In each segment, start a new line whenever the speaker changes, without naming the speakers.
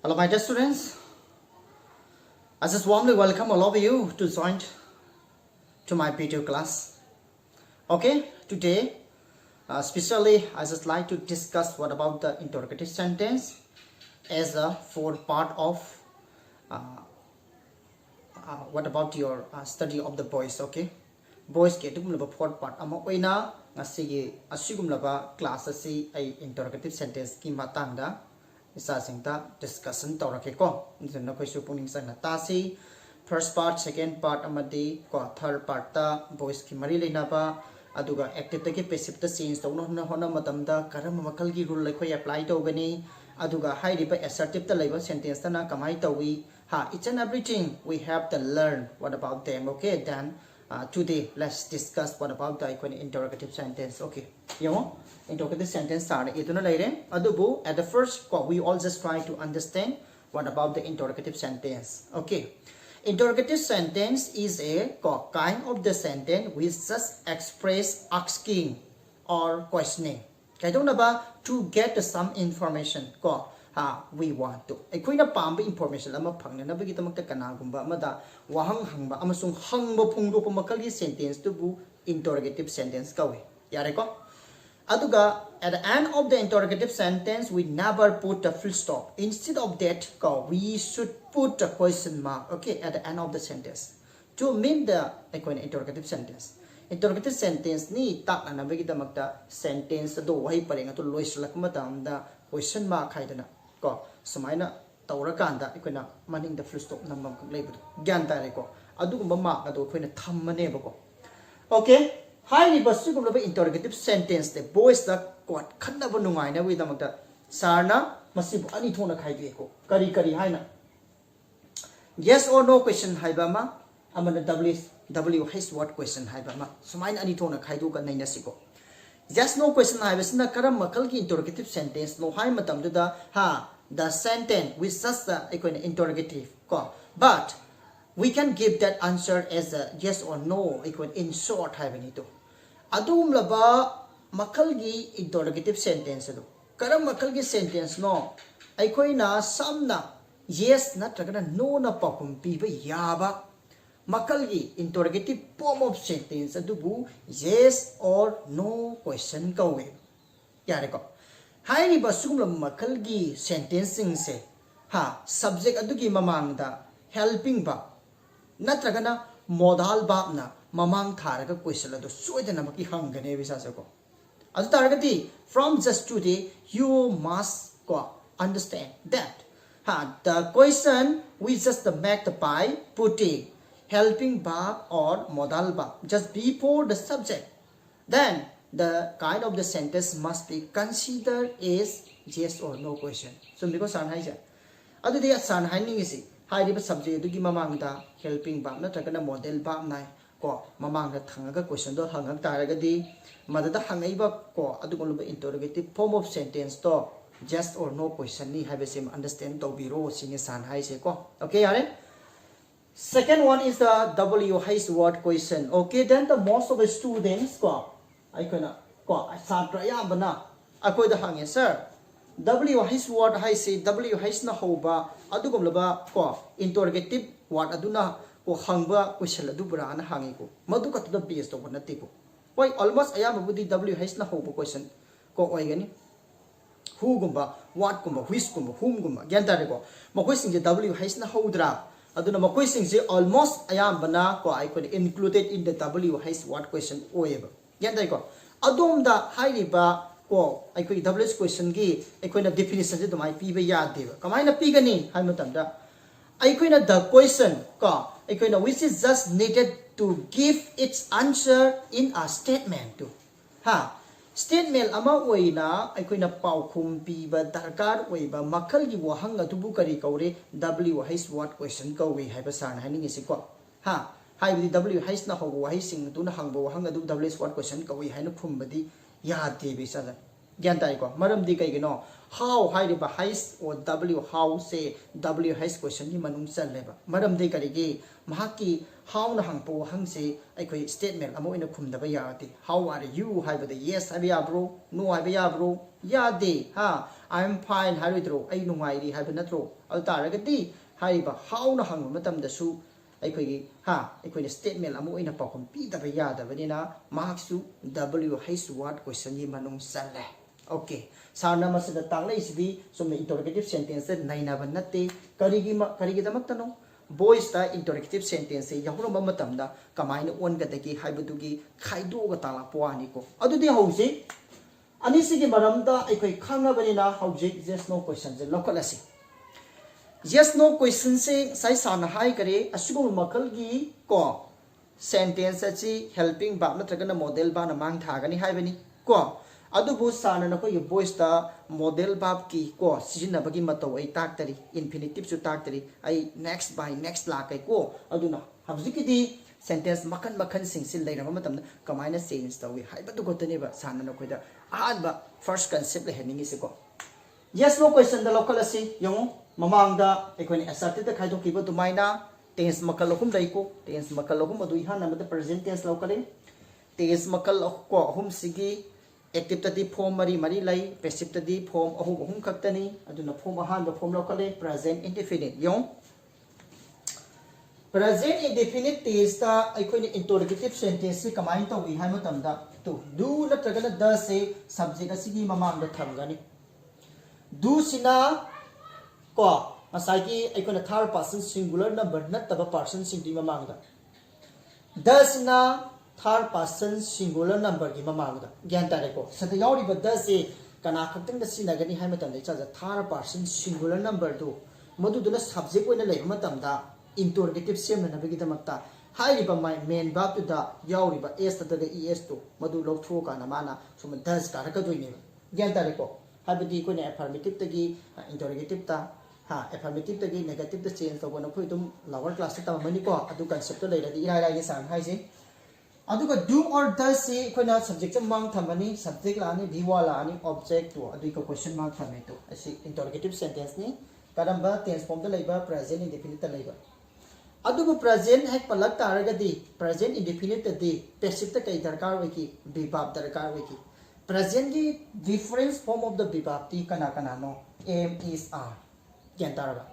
Hello, my dear students. I just warmly welcome all of you to join to my video class. Okay, today, especially I just like to discuss what about the interrogative sentence as a fourth part of what about your study of the voice. Okay, voice ke tu kumlaba fourth part. Amo oina ngasi asigumlaba class asi ay interrogative sentence ki matangda. Isa singta discussion tawrake ko jena koi su puning sang na ta si first part second part amadi ko third part ta voice ki mari leina ba aduga active ta ki passive ta change tawno na hona matam da karam makal gi rule lai apply to gani aduga high riba assertive ta laiba sentence ta na kamai tawi ha each and everything we have to learn what about them. Okay, then today let's discuss what about the interrogative sentence. Okay, you know, interrogative sentence started ituna laire adubu at the first we all just try to understand what about the interrogative sentence. Okay, interrogative sentence is a kind of the sentence which just express asking or questioning to get some information we want to aikoina pamba information ama phangnabagi tamakta kanagumba amada wahang hangba amasung hangba phungdopa makalgi sentence tubu interrogative sentence kawe yare ko aduga at the end of the interrogative sentence we never put a full stop. Instead of that we should put a question mark, okay, at the end of the sentence to mean the interrogative sentence. Interrogative sentence ni tak anabagi tamakta sentence do wahi parenga to loislak matamda question mark haidana ko sumaina tawrakanda ikoina maning the full stop namam leibu gyan tare ko adugumba mark ado koina thammane bako. Okay, highly basugum interrogative sentence the boys the quat khanna banungai na wi tamakta sarna masib ani thona khaide ko kari haina yes or no question haibama amana WH what question haibama sumain ani thona khaidu ka naina siko just no question haibasna karam makal ki interrogative sentence no hai matam da the sentence with just the interrogative ko but we can give that answer as a yes or no in short haibani to adum laba makal gi interrogative sentence do karam makal gi sentence no aikoina samna yes natragana no na pakum pi ba yaba makal gi interrogative form of sentence adubu yes or no question kawe yare ko haini basugum makal gi sentencing se subject adugi mamang da helping ba natragana modal ba na mamang tharaga question adu soidana maki hangane visasa ko adu taragati from just today you must understand that the question we just make by putting helping verb or modal verb just before the subject, then the kind of the sentence must be considered as yes or no question. So because sanhaija adu dia sanhaining is hai riba subject du gi mamang da helping verb natragana modal verb nai ko mamang da thangaga question do hangak taragadi madada hangaiba ko adu golba interrogative form of sentence to just or no question ni have same understand to biro sine sanhai se ko. Okay yare. Second one is the WH word question. Okay, then the most of the students I can satra ya bana akoi da hange sir WH word hai say WH na hoba adugum laba interrogative word aduna ko hangba question adu bra na hange ko madu ka to base to na tipo why almost ayam budi WH na hoba question ko oigani who gumba what gumba which gumba whom gumba gyan tare ko makoi sing WH na hodra aduna makoi sing almost ayam bana ko I could included in the WH what question oeba yan dai ko adom da hairiba ko I could WH question gi I could na definition je domai pi ba ya de kamai na pi gani hai matam da I could na the question ko I could na which is just needed to give its answer in a statement to statement ama oina aikoina paukhum piba darkar oiba makal gi wahang atubu kari kaure WH what question kawe haiba san haning isiko haibdi WH na hobo wahi sing tu na hangbo wahang adu WH what question kawe hainu phumbadi ya de bisa gyan tai ko maram di kai gino how hai ri ba h or w how say w h question ni manung chan le ba maram di kari gi mahaki how na hang po hang se ai khoi statement amo ina khum da ba ya ti how are you hai ba the yes hai ba ya bro no hai ba ya bro ya de ha I am fine hai ri tro ai nu ngai ri hai ba na tro al ta ra ga ti hai ba how na hang ma tam da su ai khoi gi ha ai khoi statement amo ina pa khum pi da ba ya da ba ni na mark su w h word question ni manung chan le okay sarna masada tangle isdi some interrogative sentence nai na ban natte karigi damak tano boys ta interrogative sentence yahuro matam da kamaina on ga dagi haibudugi khaido ga tala poani ko adudi hausi ani sigi maram da aikoi khanga bani na hauji yes no question je lokalasi yes no question se sai sana hai kare asugo makal gi ko sentence achi helping ba na tragana model ba na mang tha gani hai bani ko adubu sana na ko yu boys ta model bab ki ko sijina bagi mato ai tak tari infinitive su tak tari ai next by next la kai ko aduna habziki di sentence makan makan sing sil lai rama matam kamaina change tawi hai badu ko tane ba sana na ko da ahad ba first concept le hening is ko yes no question da local asi yong mamang da ekoni assertive da khai do ki ba tu maina tense makal lokum dai ko tense makal lokum adu ihan na da present tense local tense makal ko hum sigi active tadi form mari lai passive tadi form ahum khaktani aduna form ahan ba form lokale present indefinite yong present indefinite tense ta aikoi ni interrogative sentence si kamain to wi hai matam da to do natragana the se subject asigi mamang da thamgani do sina ko asai ki aikoi na third person singular number nattaba person singdi mamang da the sina third person singular number gi mamang da gyan tare ko sata yauri ba da se kana khakting da sinagani hai matam da cha third person singular number do madu duna subject oina lei matam da interrogative sem na bagi da makta hai ri ba mai main verb to da yauri ba s ta da es to madu lok thro kana mana sum das ka ra ka doi ne gyan tare ko ha bidi ko ne affirmative ta gi interrogative ta ha affirmative ta gi negative ta change to ko na phoi dum lower class ta mani ko adu concept to lai ra di rai rai ni san hai se aduga do or does se koina subject mang thamani subject la ani be wala ani object to adu ko question mark thame to asi interrogative sentence ni karamba tense form da laiba present indefinite ta laiba aduga present hek palak taraga di present indefinite ta di passive ta kai darkar we ki verb darkar we ki present gi different form of the verb ti kana no am is are kyan taraga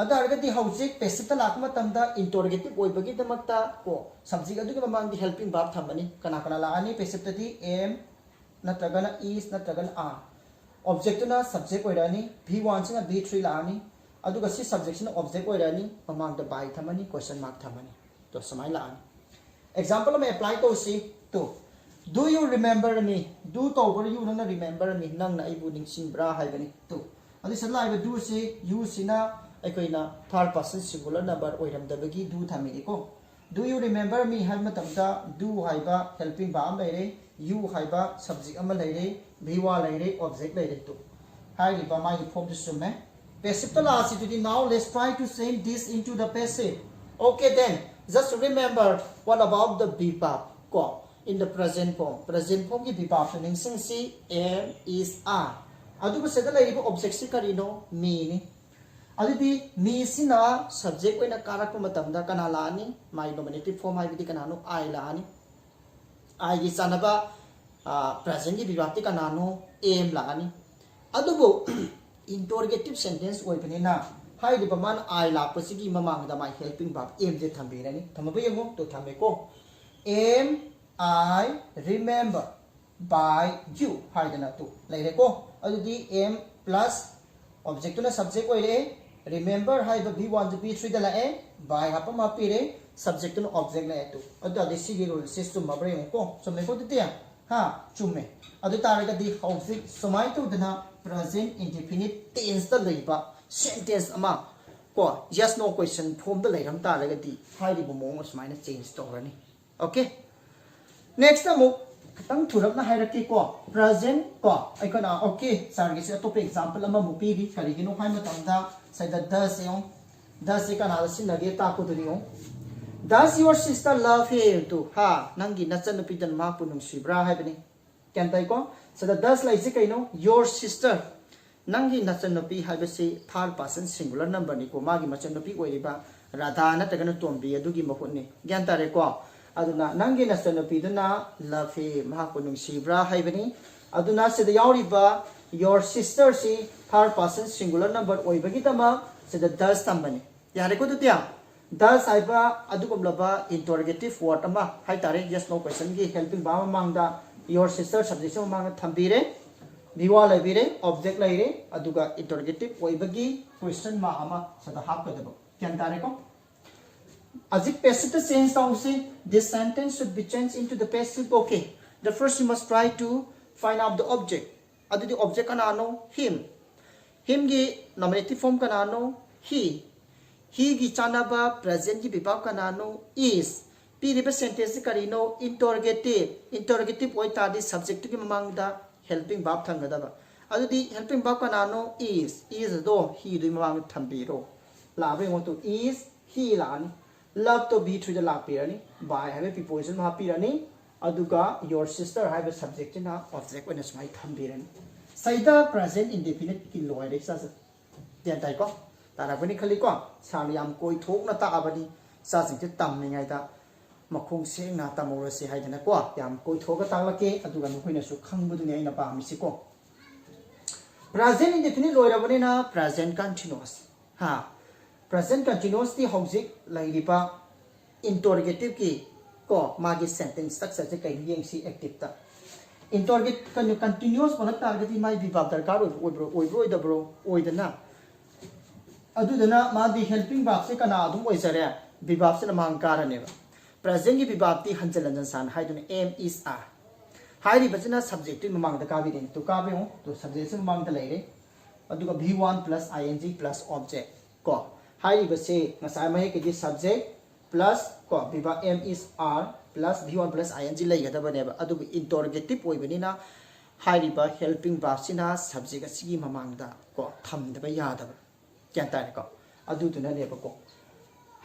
adarga di hauzik passive ta lakma tamda interrogative oi bagi damakta ko subject adu ki mamang di helping verb thamani kana la ani passive ta di am natragana is natragana are object na subject oirani v1 singa v3 la ani aduga si subject na object oirani mamang da by thamani question mark thamani to samai la ani example me apply to see to do you remember me do to over you na remember me nang na ibu ningsing bra hai bani to adi salai ba do si you sina aikoina third person singular number oiram da bagi do thamini ko do you remember me hai matam da do haiba helping verb laire you haiba subject ama laire bhiwa laire object laire to hai ri ba mai form to sume passive to last to now let's try to change this into the passive okay then just remember what about the verb ko in the present form ki verb to ning sing si am is are adu ko seda laire object si karino me ni adidi me sina subject oina karak matam da kana la ani my nominative form hai bidi kana no I la ani I gi sanaba present gi verb ti kana no am la ani adubo interrogative sentence oi bani na hai di paman I la pasigi mamang da my helping verb am je thambe ni thamabe yemo to thambe ko am I remember by you hai dana to laire ko adudi am plus object na subject oi re remember hai ba v1 to v3 da la e by hapa ma pi re subject no object la to adu adi sigi rule system ma bre ko so me ko tiya ha chumme adu taraga di object somai to dana present indefinite tense da leiba sentence ama ko yes no question form da leiram taraga di hai ri bo mong osmaina change to rani okay next amu tang thurap na hierarchy ko present ko aikona okay sar gi se top example ama mu pi gi kari gi no hai ma tam da sai da does kana sin na ge ta ko duri yo does your sister love him to ha nangi na chan pi dan ma pu nung sibra hai bani can tai ko so the does like say kaino your sister nangi nachanopi habasi third person singular number ni ko magi machanopi oiriba radha na tagana tombi adugi mahut ni gyan tare ko aduna nangi nachanopi duna love ma ko nung sibra haibani aduna se the yauriba your sister si third person singular number oibagi tama se the does tambani yare ko tutia does aiba adugum laba interrogative word ama hai tare yes no question gi helping ba mangda your sister subject mang thambire Biwa labire object laire aduga interrogative oibagi question ma ama sada hap kadabo kyan tare ko ajik passive change ta usi this sentence should be changed into the passive okay the first you must try to find out the object adu the object kana no him gi nominative form kana no he gi chanaba present gi vibhav kana no is p the sentence kari no interrogative oi ta di subject gi mamang da helping verb thangada adu di helping verb kana no is do he do mamang thambiro la be want to is he lan love to be through the la pirani by have a preposition ma pirani aduga your sister have a subject na object when is my thambirani saida present indefinite ki loire sa tian tai ko tara bani khali ko saliam koi thok na ta abani sa sing te tam ni ngai ta makhung seng na tamora se haidana ko yam koi thoga tanglake aduga nukhoi su khangbudu ni aina pa mi si ko present indefinite loira bani na present continuous ha present continuous ti hojik lairipa interrogative ki ko magi sentence structure se kai yeng si active ta interrogative continuous bona target mai verb darkar oi da bro oi da na adudana ma di helping verb se kana adum oi sare verb se na mang karane ba present ki verb ti hanjal hanjal san hai dun am is are hai ri bachana subject ti mamang da ka bi den to ka be ho to subject se mamang da laire aduga v1 plus ing plus object ko hai ri base ngasai ma he ki subject plus ko verb am is are plus v1 plus ing lai ga da bane ba aduga interrogative oi bani na hai ri ba helping verb sina subject asigi mamang da ko tham da ba ya da ba kyan ta ko adu tu na le ba ko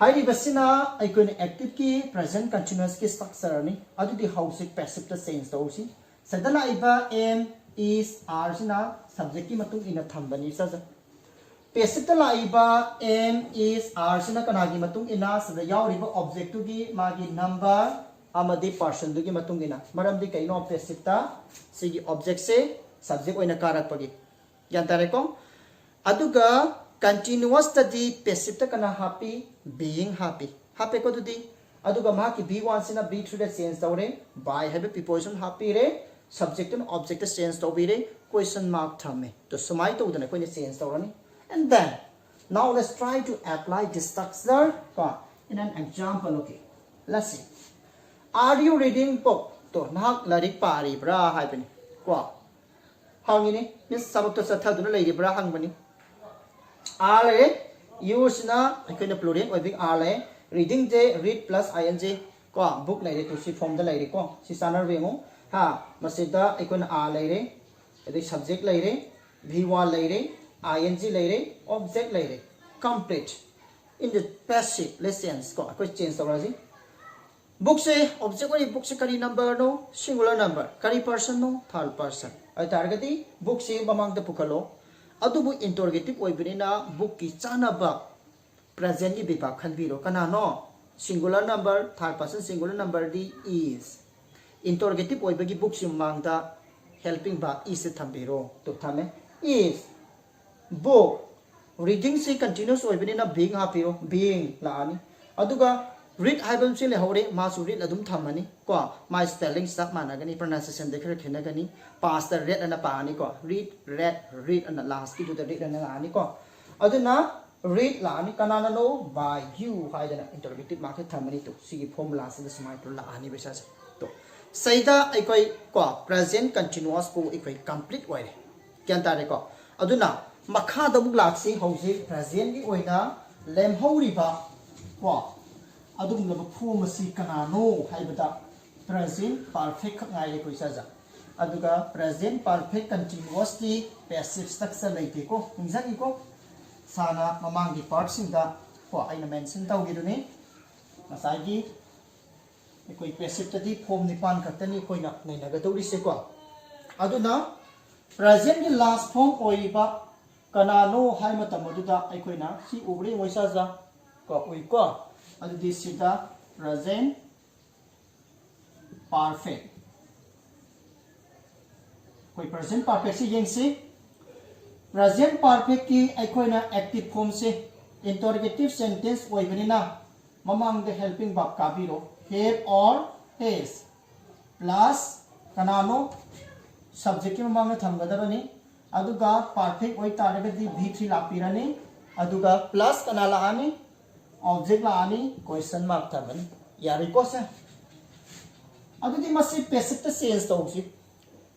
hai ri basina icon active ki present continuous ki structure ni adu di house passive ta change to si sadala iba am is are sina subject ki matung ina thambani sa passive ta la iba am is are sina kana gi matung ina sada yaw ri ba object tu gi magi number amadi person du gi matung ina maram di kaino passive ta sigi object se subject oina karak pagi yan tare ko aduga continuous study passive ta kana happy being happy ko tudi aduga ma ki b1 sina b3 da change tawre by have a preposition happy re subject and object change to be re question mark thame to sumai to dana ko ni change tawrani and then now let's try to apply this structure in an example okay let's see are you reading book to nak larik pari bra hai bani ko hangini mis sabak to satha duna lai bra hang bani are use na ikoi na plural oi big are reading je read plus ing ko book lai re to si form da lai re ko si sanar ve mo ha masida ikoi na are lai re edi subject lai re v1 lai re ing lai re object lai re complete in the passive lessons ko ikoi change tawra ji book se object oi book se kari number no singular number kari person no third person ai targeti book se mamang da pukhalo adubu interrogative oibinina book ki chanaba present ni bibab khanbiro kana no singular number third person singular number di is interrogative oibagi book sim mangda helping verb is thambiro to thame is book reading se continuous oibinina being hapiro being laani aduga read haibam se le hore ma su read adum thamani ko my spelling stop managani pronunciation de khare khenagani past the read ana paani ko read ana last ki to the read ana ani ko aduna read la ani kanana no by you haidana interrogative mark thamani to si formula se smai to la ani besa to saida aikoi ko present continuous ko aikoi complete oire kyan tare ko aduna makha da buk laksi hausi present gi oina lem hori ba ko adum la form si kanano haibata present perfect ngai le koisa ja aduga present perfect continuously passive structure laite ko ingzaki ko sana mamangi part sing da ko aina mention tawgi duni masagi koi passive tadi form nipan khatani koina naina ga dori se ko aduna present ki last form oiba kanano hai matam aduda aikoina si ubre moisa ja ko ui ko adu this is the present perfect koi present perfect si yeng si present perfect ki aikoina active form se interrogative sentence oibanina mamang the helping verb kabiro have or has plus kanano subject ki mamang na thamgadabani aduga perfect oi taragadi v3 lapirani aduga plus kanala ani object la ani question mark thamani yari ko se adudi masi passive to change tawsi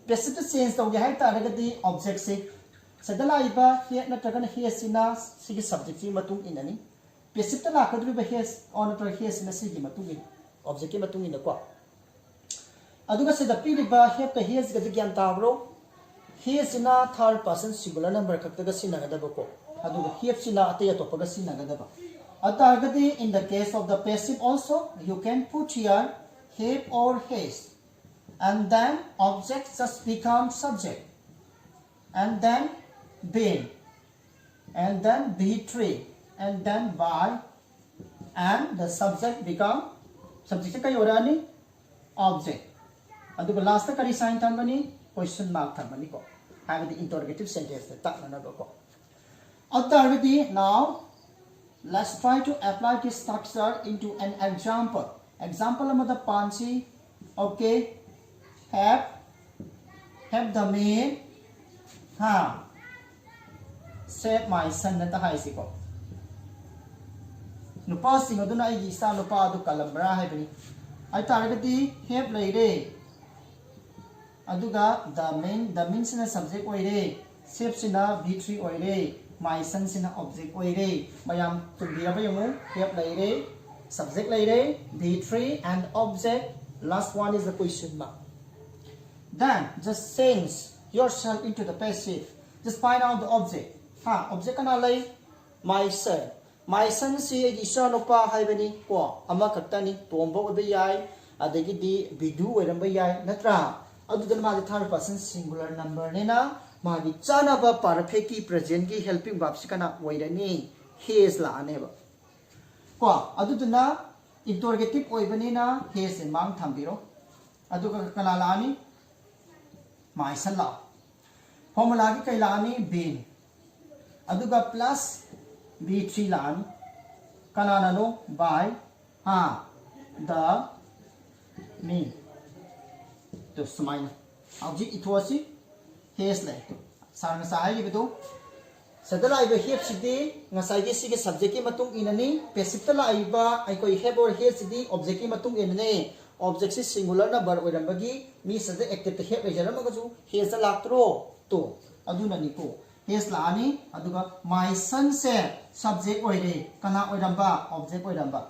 passive to change tawge hai taragadi object se sadala iba he na tagan he sina sigi subject ki matung inani passive to la kadru ba he on to he sina sigi matung in object ki matung in ko aduga se da piliba he to he is ga gyan tabro he sina third person singular number khakta ga sina ga da ko aduga he sina ate to pa ga sina ga da ba atagadi in the case of the passive also you can put here have or has and then object just become subject and then been and then be3 and then by and the subject become subject ka yorani object aduga last ka sign thamani question mark thamani ko have the interrogative sentence ta na ko atagadi now let's try to apply this structure into an example. Example of the Pansi, okay, have the maid, save my son at the high school. No passing of the night is a lupa to Calambra heavy. I targeted have lady. Aduga, the means in a subject way, saves in a v3 way. My son's in object oire mayam tumbira bayamu have laire subject laire v3 and object last one is the question mark then just change yourself into the passive just find out the object object kana lai my son si isa no pa haibani ko ama khaktani tombo obe yai adagi di bidu oiramba yai natra adudan ma third person singular number ne na magi chana ba perfect ki present ki helping verb sikana oirani has la aneba ko aduduna interrogative oibani na has in mang thambiro aduga kana la ani my son la formula ki kai la ani been aduga plus v3 la ani kana na no by the me to smile object ithwasi has le sarna sai gi betu sadala iba have sidi ngasai gi sigi subject ki matung inani passive ta la iba ai koi have or has sidi object ki matung inani object si singular na bar oirambagi mi subject active ta have ejaram ga ju has la tro to aduna ni ko has la ani aduga my son se subject oire kana oiramba object oiramba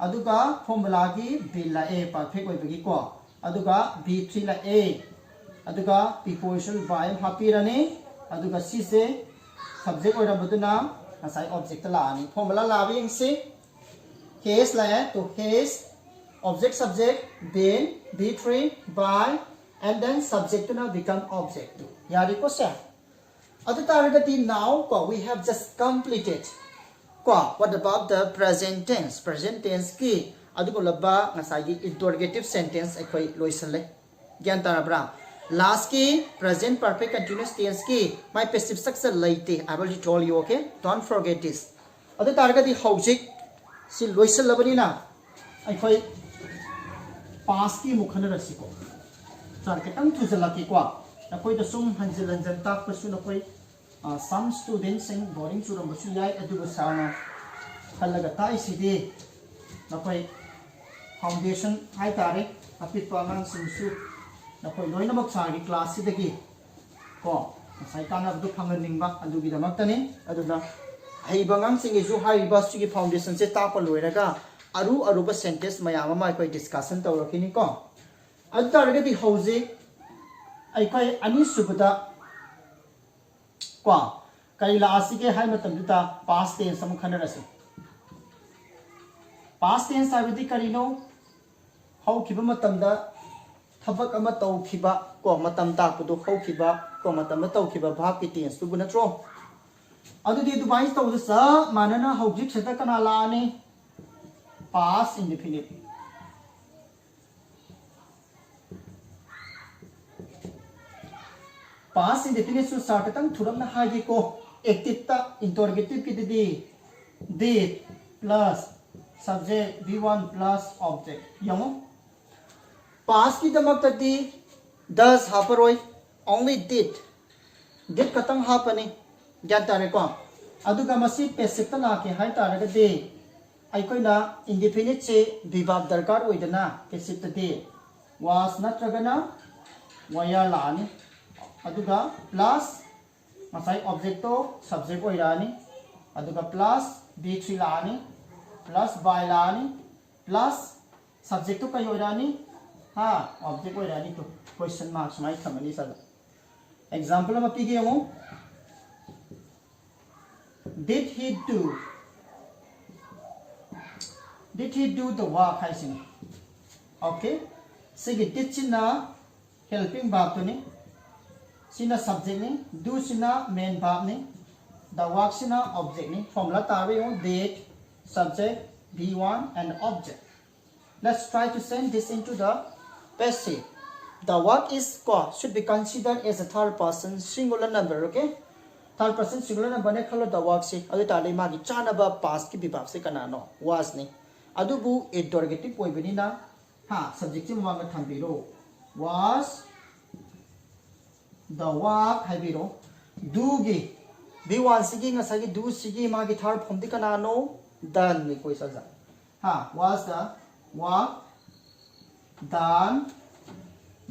aduga formula gi be la a perfect oibagi ko aduga b3 la a aduga preposition by hapirani aduga si se subject oira baduna asai object la ani formula la bi si has la to has object subject then b3 by and then subject na become object yari ko sa adu taragati now ko we have just completed ko what about the present tense ki adugo labba ngasai gi interrogative sentence ekoi loisale gyan tarabra last ki present perfect continuous tense ki my passive structure laite I already told you okay don't forget this adu targati hojik si loisal labani na ai khoi past ki mukhana rasiko char ke tang thu jala ki kwa na koi da sum hanjil hanjan tak pasu na koi some students sing boring churam basu yai adu basana khalaga tai sidi na koi foundation hai tare apit pangang sumsu na koi loina mak sari class sidagi ko sai kana du phangan ningba adugi damak tani aduna hai bangang singi ju hai ba sugi foundation se ta pa loiraga aru ba sentence mayama ma koi discussion tawrakini ko adda di hoje ai kai ani subada ko kai la asige hai matam duta past tense sam khanarase past tense abidi karino how kiba matam da थबक अमा तौखिबा को मतम ताकपुदो हौखिबा को मतम तौखिबा भाग की tense तुबु नत्रो अदुदि दुबाइस तौदसा मानना हौजिक सेता कना लाने पास इंडेफिनिट पास इंडेफिनिट सु सार्टतंग थुरमना हागे को एक्टिव ता इंटरोगेटिव की दि did plus subject v1 plus object यमो पास की दमक तदी does हापरोय only did खतंग हापने ज्ञान तारे को अदुगा मसी पैसिव ता लाके हाय तारे दे अइकोइना इंडेफिनिट से विभाग दरकार ओइदना पैसिव तदी was नत्रगना where लानी अदुगा प्लस मसाई ऑब्जेक्ट तो सब्जेक्ट ओइरानी अदुगा प्लस b3 लानी प्लस by लानी प्लस सब्जेक्ट तो कई ओइरानी हाँ ऑब्जेक्ट ओइरानी तो क्वेश्चन मार्क्स माई थमनी सर एग्जांपल में पीगे हम did he do the work है सिन ओके सिगे did सिना helping verb तो ने सिना सब्जेक्ट ने do सिना main verb ने the work सिना object ने formula तारे हो did subject v1 and object. Let's try to send this into the passive. The work is should be considered as a third person singular number. Okay, third person singular number ने खलो the work से अदु ताले मागी चाना बा past की विभाग से कनानो was ने अदु बु interrogative कोई बनी ना हाँ subject से मांग थम्बिरो was the work है बिरो do गी v1 सिगी ngasa gi do सिगी मागी third form दी कनानो done में कोई सजा हाँ was the work done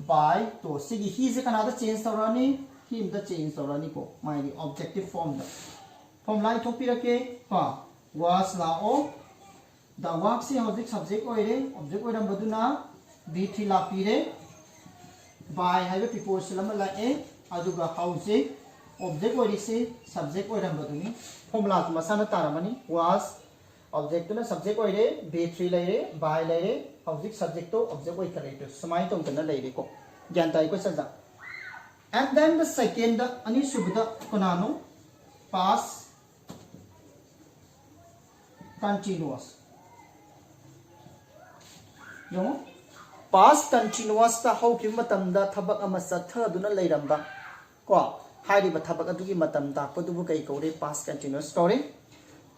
by तो सिगी ही से कनादा change तोरानी ही इम्ता change तोरानी को मायनी objective form दा form line तो पिरा के हाँ was लाओ the work से object subject ओइरे object ओइरम बदुना b3 La पिरे by है वे preposition लम लाए अदुगा housing object ओइरे से subject ओइरम बदुनी form ला तो मसाना तारमनी was ऑब्जेक्ट ना सब्जेक्ट ओइरे b3 लेरे by लेरे ऑब्जेक्ट सब्जेक्ट तो ऑब्जेक्ट ओइ करे तो समाय तो कना लेरे को ज्ञान ताई को सजा एंड देन द सेकंड अनि सुबदा कोनानो पास कंटीन्यूअस यो पास कंटीन्यूअस ता हौ कि मतम दा थबक अमा सथ दुना लेरंबा को हाइरिबा थबक अदुगी मतम दा पदुबु कई कौरे पास कंटीन्यूअस स्टोरी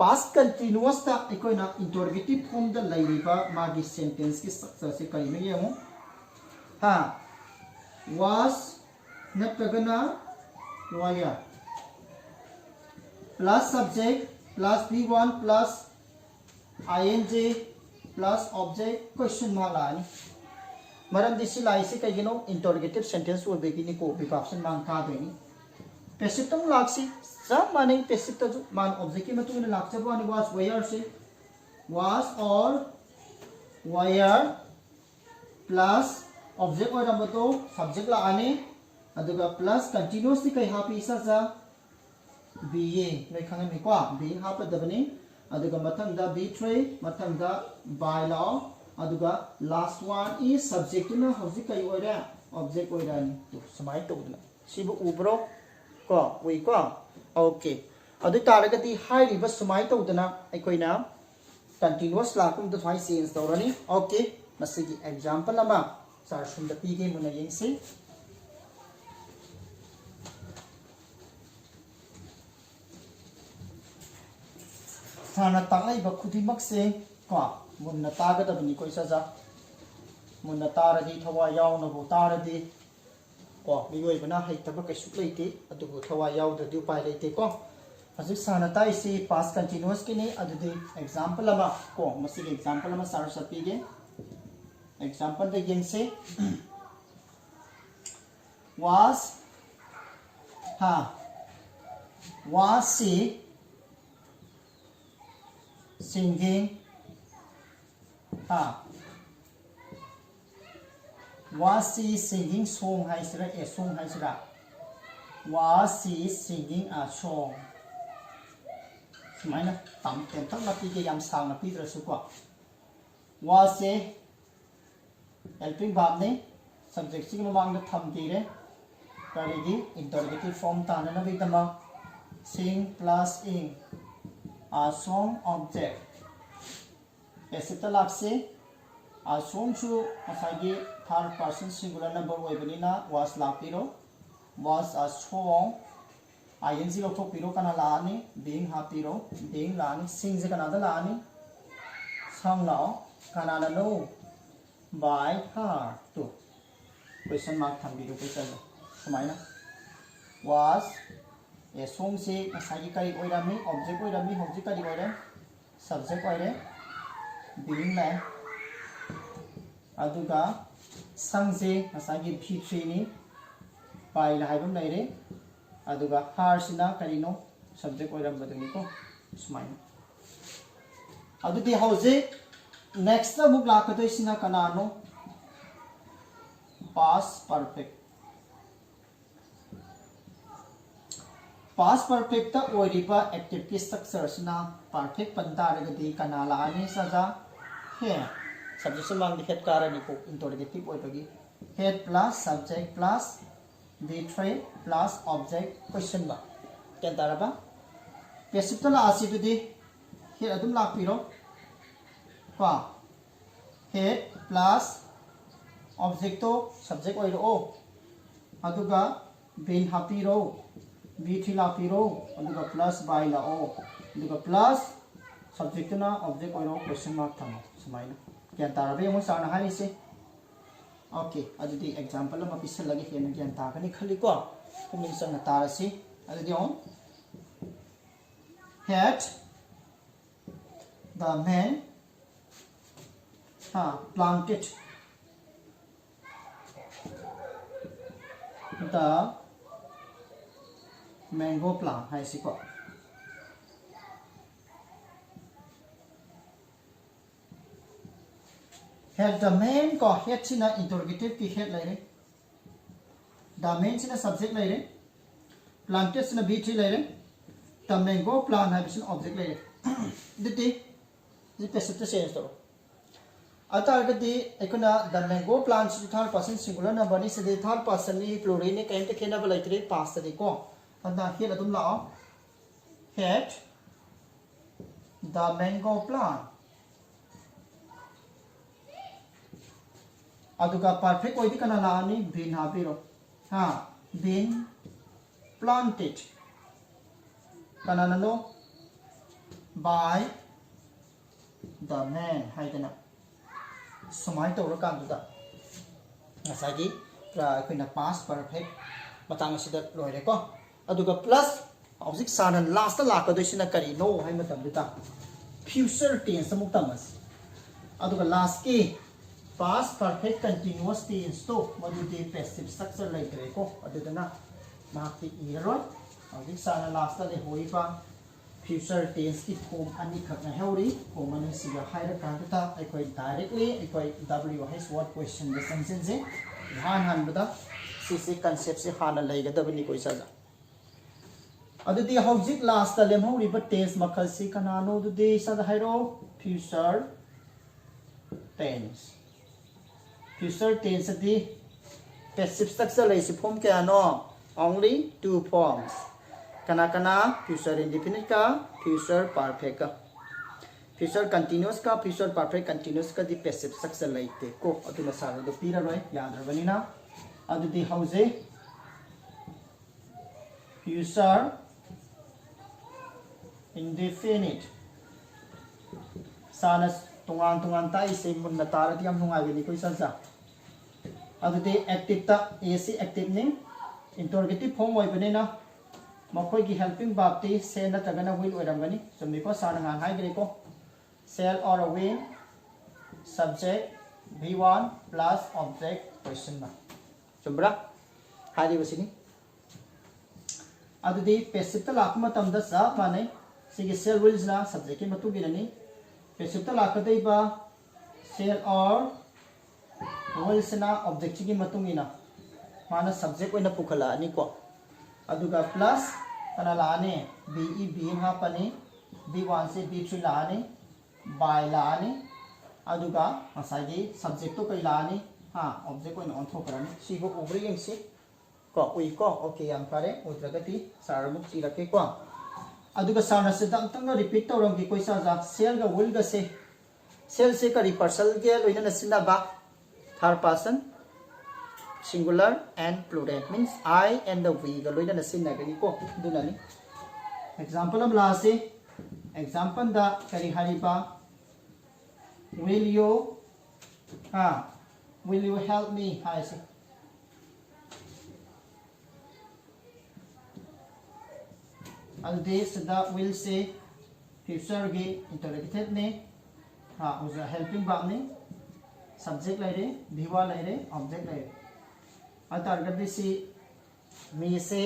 पास्ट कंटिन्यूअस ता इकोइना इंटरोगेटिव फॉर्म द लाइरिबा मागी सेंटेंस की स्ट्रक्चर से कई में येमो हां was नत्रगना where plus subject plus v1 plus ing plus object question mark लानी मरम दिसि लाइसे कइगिनो इंटरोगेटिव सेंटेंस वो बेगिनी को विभाजन मांग का देनी पैसिव तम लाक्सी सब माने पैसिव तो मान ऑब्जेक्ट की मतुन लाक्चबो अनि was where से was or where plus object और नंबर तो सब्जेक्ट ला आने अदुगा प्लस कंटीन्यूअसली कई हापी सजा ba नै खंगे मिको b हाप दबने अदुगा मथंग दा b3 मथंग दा by law अदुगा लास्ट वन इज सब्जेक्ट ना हौजी कई ओइरा ऑब्जेक्ट ओइरानी तो समाय तौदना सिबु उब्रो को वे को ओके अदु तारगति हाइरिबा समाय तौदना अइकोइना कंटीन्यूअस लाकुम द थाइ चेंज तौरनी ओके मसिगी एग्जांपल अमा सार सुंद पीगे मुना येंसी साना तांgai बा खुदिमक से को मुन्ना तागदबनी कोइ सजा मुन्ना तारदी थवा यावनबो तारदी को मियोइबना हैतबा कैसु लेते अदुबो थवा यावददि उपाय लेते को हजि साना ताइ से पास कंटीन्यूअस के ने अदुदि एग्जांपल अमा को मसिगी एग्जांपल अमा सार सपीगे एग्जांपल द येंसे was ha was she singing ha was she singing song hai sira a song hai sira was she singing a song sumaina tam tem thak na pi ge yam sang na pi dra su ko was she helping verb ne subject si mamang da tham ti re karigi interrogative form tana na bidama sing plus ing asong object passive ta lakse asong chu asagi third person singular number oibanina was lapiro was asong ing lo thok piro kana laani being hapiro being laani sing je kana da laani sang lao kana na no by her to question mark thambiro question sumaina was a song se asagi kari oirami object kari oire subject oire being la aduga sang se asagi p3 ni by la haibam laire aduga har sina karino subject oiram baduni ko sumaina adu di hause next ta muk lakadoi sina kanano past perfect ta oiriba active ki structure sina perfect panta regadi kanala ani saja he subject mang di head karani ko interrogative oibagi head plus subject plus v3 plus object question ba ken taraba passive ta la asi tu di head adum lakpiro pa head plus object to subject oiro aduga bin hapiro v3 lapiro aduga plus by la o aduga plus subject na object oiro question mark thamo sumaina ken tarabe mo sana hari se okay adudi example ma pisal lagi hen gyan ta kani khali ko kumin sang tarasi adudi on had the man planted the mango plant hai si ko had the man ko head sina interrogative ki head lai re the man sina subject lai re planted sina b3 lai re the mango plant hai sina object lai re diti this passive to change to atargadi ekuna the mango plant si third person singular number ni se third person ni plural ni kaim te khena ba lai tre past di ko anda head adum la had the mango plant aduga perfect oidi kana la ni been hapiro been planted kana no by the man haidana sumai to rakam da asagi pra koina past perfect matang asida loire ko aduga plus object sanan last la ka doisina kari no hai matam da future tense amuk tamas aduga last ki past perfect continuous tense to madudi passive structure like ko adudana mahti iroi object sanan last le hoiba future tense ki form ani khak na heuri form ani siga haira ka ta aikoi directly aikoi wh word question the sentence je han bada si concept se hana laiga dabani koi sa adudi hojik last ta lem hori ba tense makhal si kanano du de sa hairo future tense di passive structure lai si form ke ano only two forms kana future indefinite ka future perfect ka future continuous ka future perfect continuous ka di passive structure laite ko aduna sara do pira roi yadrabani na adudi hause future indefinite sana tungan ta ise mun na tarati am nungai gani koi sansa adudi active ta ac active ni interrogative form oi bane na makoi ki helping bapti se na tagana will oramgani summi ko sana ngan hai gre ko sell or a win subject v1 plus object question mark sumbra hari basini adudi passive ta lakma tamda sa mane sigi sell wills na subject ki matu ginani passive ta lakadai ba sell or wills na object ki matungina mana subject oina pukhala ani ko aduga plus kana laane be ha pani b1 se b3 laane by laane aduga asagi subject to kai laane object ko on thok karani si ko ubri yang si ko ui ko okay yang pare udragati sarmuk si rake ko aduga sarna se dang tang repeat tawrang ki koi sa ja sel ga will ga se sel se ka reversal ge loina na sinna ba third person singular and plural means I and the we ga loina na sinna ga ni ko dunani example am la se example da kari hariba will you help me hai se al this da will say future ge interrogative ne usa helping verb ne subject lai re bhiwa lai re object lai re atar gaddi si me se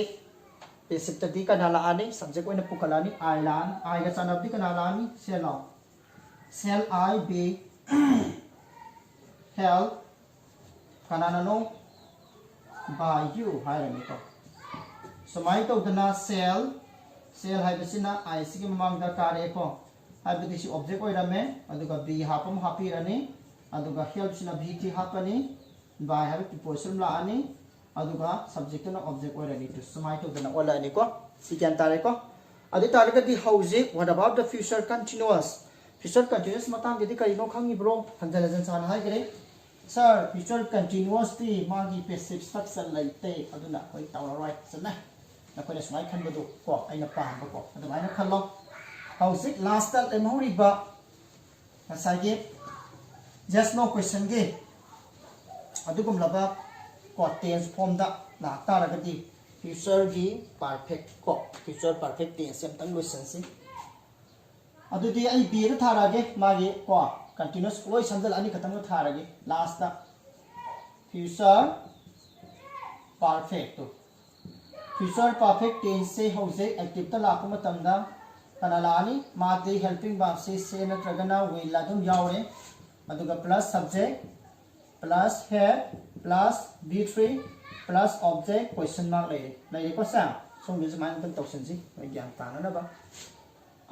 basic tadi kanala ani subject oina pukalani I lan I ga sanabdi kanala ani shall I be help kanana no by you hai ra ni ko samai to dana shall hai bisina I sigi mamang da kare ko hai bi si object oirame aduga be hapam happy rani aduga help sina bht hapani by have preposition la ani aduga subject na object oirani to samai to dana ola ni ko si kyan tare ko adi tare ka di house what about the future continuous matang di kai no khangi bro hanjala jan san hai gre sir future continuous ti magi passive structure lai te aduna koi tawra right sana na koi smai khan badu ko aina pa ba ko adu aina khallo house last ta le mohri ba asage just no question ge adugum laba ko tense form da na tara ga di future gi perfect ko future perfect tense sem tang lotion si adudi ai b ra tharage magi ko continuous loi samdal ani khatang tharage last ta future perfect to future perfect tense se house active ta la ko matam da kanala ani ma de helping verb se na tragana will la dum yaure aduga plus subject plus have plus b3 plus object question mark lai ko sa song ni zaman tan tawsan si gyan ta na ba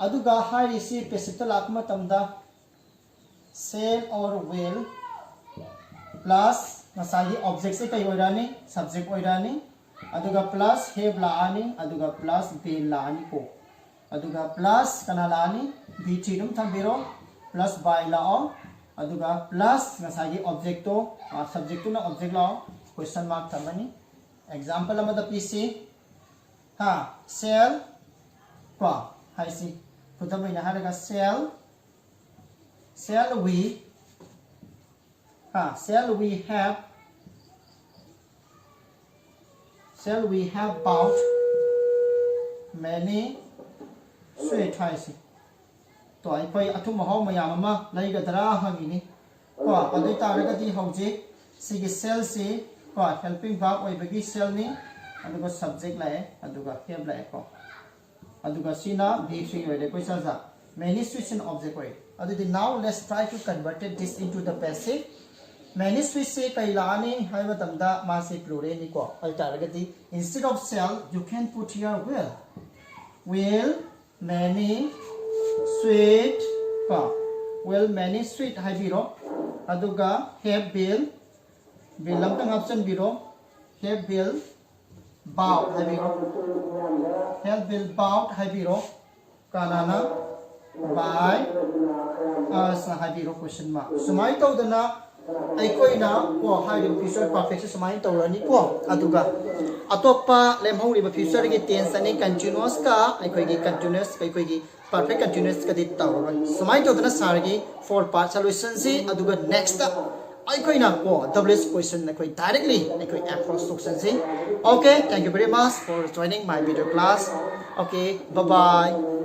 aduga hai risi passive ta lak ma tamda shall or will plus masagi object se kai oirani subject oirani aduga plus have la ani aduga plus be la ani ko aduga plus kana la ani b3 dum thambiro plus by la o aduga plus masagi object to subject to na object la question mark thamani example amada pc shall ko hai si puthamai na haraga shall we have bought many sweet hai si to ai koi athum ho mayam ma lai ga dara hangi ni ko adai taraga di hoje sigi shall si ko helping verb oi bagi shall ni aduga subject lai aduga have lai ko aduga sina b3 oi de koi sa ja many switch object oi adu now let's try to convert this into the passive many switch se kai la ni hai ma tamda ma se plural ni ko ai taraga di instead of shall you can put here will many sweet ko will many sweet hai biro aduga have bill lam tang option biro have bill bought hai biro have bill bought hai biro kanana by us hai biro question mark sumai to dana ai koi na ko hai ri future perfect sumai to rani ko aduga atopa lemhong ri future gi tense ani continuous ka ai koi gi continuous kai koi gi perfect continuous ka di taw sumai to dana sar gi for part solution si aduga next ai koi na ko ws question na koi directly ai koi approach solution si okay thank you very much for joining my video class okay bye bye